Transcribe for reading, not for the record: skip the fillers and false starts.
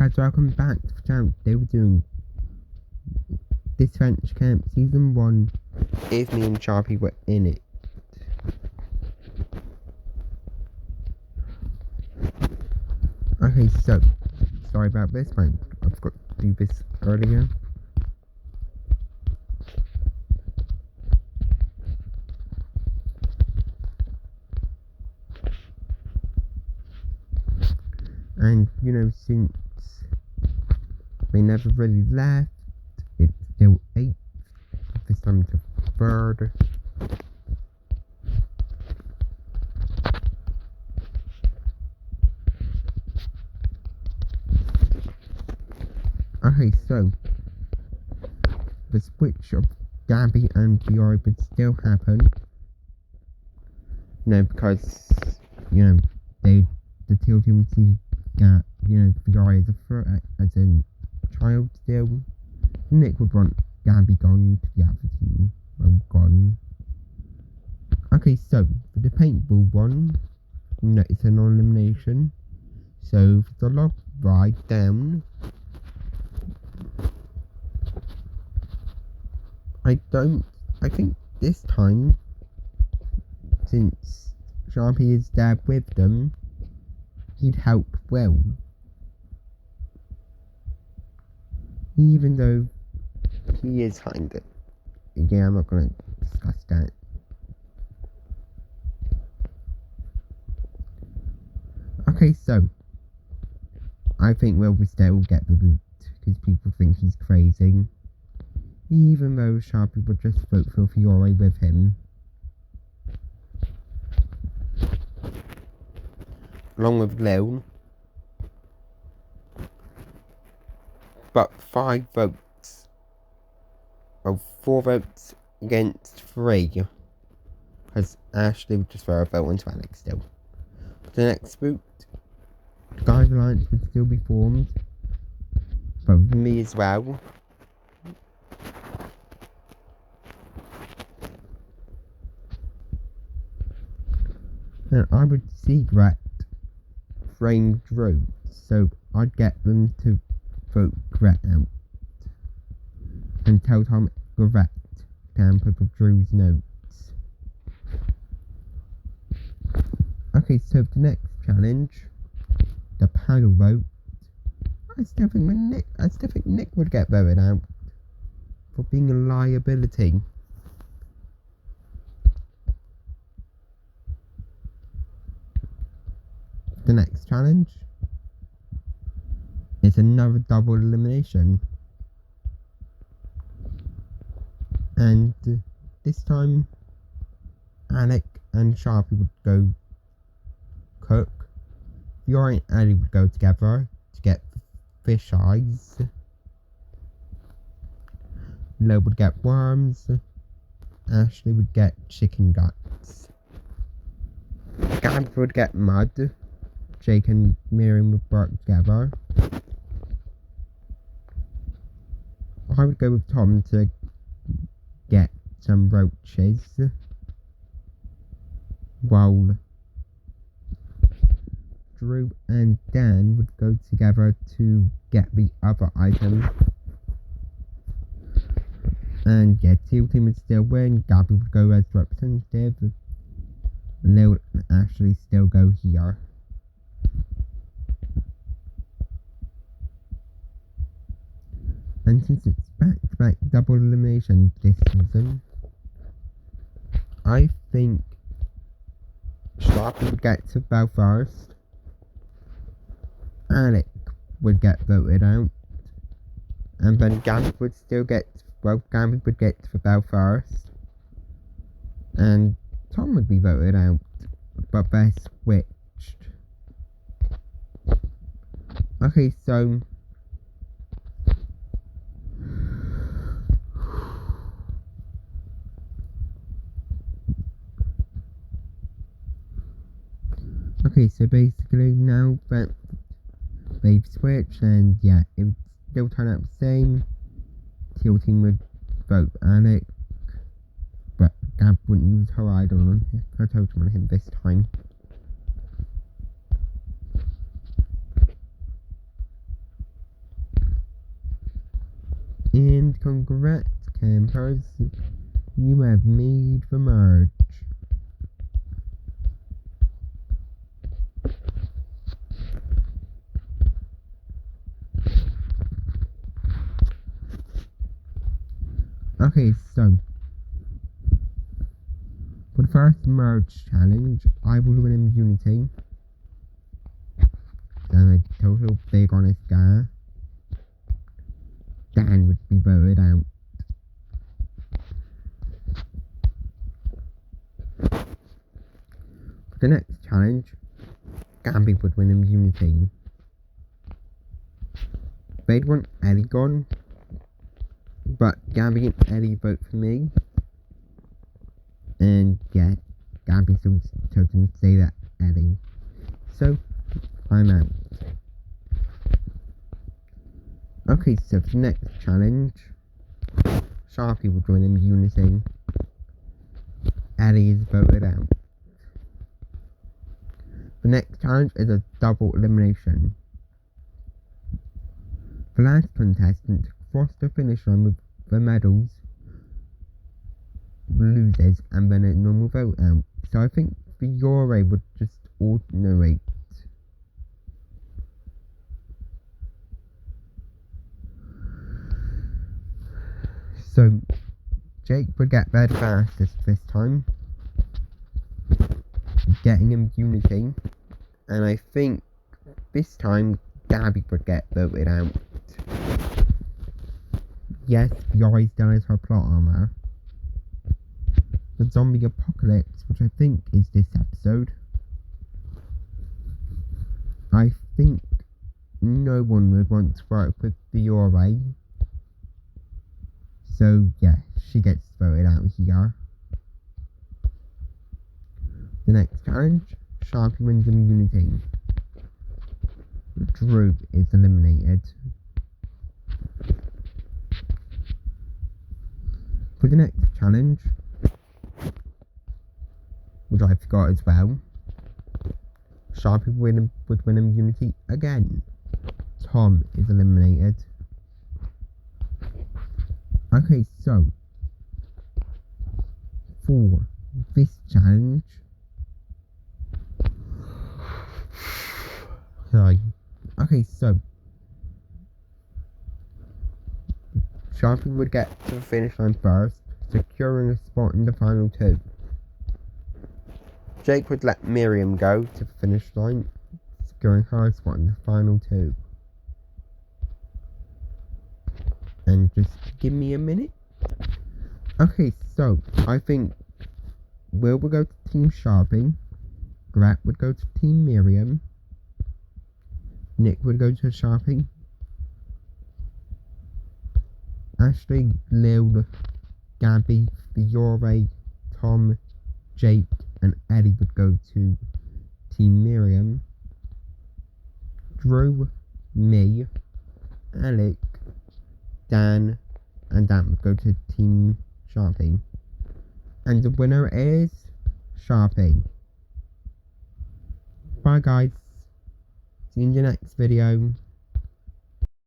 guys, welcome back to the channel. They were doing Disventure Camp Season 1. If me and Sharpie were in it. Okay, so, sorry about this, but I forgot to do this earlier. And, you know, since they never really left, it's still 8. This time it's a 3rd. Okay, so the switch of Gabby and Fiora would still happen. You know, because, you know, the teal team would see Fiora as a threat, as a child still. Nick would want Gabby gone to the other team. Well, gone. Okay, so for the paintball one, you know, it's a non-elimination. So for the log ride down, I think this time, since Sharpie is there with them, he'd help well. Even though he is kind of, yeah, I'm not going to discuss that. Okay, so, I think Will still get the boot, because people think he's crazy. Even though Sharpie would just vote for Fiora with him. Along with Lil. But 5 votes. Well, 4 votes against 3. Because Ashley would just throw a vote into Alex still. For the next boot, the Guys Alliance would still be formed. But with me as well. And I would secret frame Drew, so I'd get them to vote Gret out. And tell Tom Gret to put Drew's notes. Okay, so the next challenge, the paddle vote. I still think Nick would get voted out for being a liability. The next challenge is another double elimination, and this time Alec and Sharpie would go cook. Fiora and Ellie would go together to get fish eyes. Lo would get worms. Ashley would get chicken guts. Gab would get mud. Jake and Miriam would work together. I would go with Tom to get some roaches, while Drew and Dan would go together to get the other item. And yeah, Teal Team would still win. Gabby would go as representative. Lil and Ashley still go here. And since it's back-to-back double elimination this season, I think Sharpie would get to Bell first. Alec would get voted out. And then Gabby would still get, Gabby would get to Bell first. And Tom would be voted out, but they're switched. Okay, so basically now that they've switched, and yeah, it would still turn out the same. Teal Team would vote Alec, but Gab wouldn't use her idol on him, her totem on him this time. And congrats, campers, you have made the merge. Okay, so for the first merge challenge, I will win immunity. I'm a total big honest guy. Dan would be voted out. For the next challenge, Gabby would win immunity. They'd want Ellie gone, but Gabby and Ellie vote for me. And yeah, Gabby still chosen to say that Ellie. So, I'm out. Okay, so for the next challenge, Sharpie would win immunity. Ellie is voted out. The next challenge is a double elimination. The last contestant to cross the finish line with the medals loses, and then a normal vote out. So I think the Euro would just alternate. So Jake would get there fastest this time, getting immunity, and I think this time Gabby would get voted out. Yes, Yori's done as her plot armor. The zombie apocalypse, which I think is this episode. I think no one would want to work with the Yori. So yeah, she gets voted out here. The next challenge, Sharpie wins immunity. Drew is eliminated. For the next challenge, which I forgot as well, Sharpie would win immunity again. Tom is eliminated. Okay, so for this challenge, okay, so Sharpie would get to the finish line first, securing a spot in the final two. Jake would let Miriam go to the finish line, securing her spot in the final two. And just give me a minute. Okay, so I think Will would go to Team Sharpie, Grat would go to Team Miriam, Nick would go to Sharpie, Ashley, Lil, Gabby, Fiore, Tom, Jake, and Eddie would go to Team Miriam. Drew, me, Alec, Dan, and Dan would go to Team Sharpie. And the winner is Sharpie. Bye guys. See you in the next video.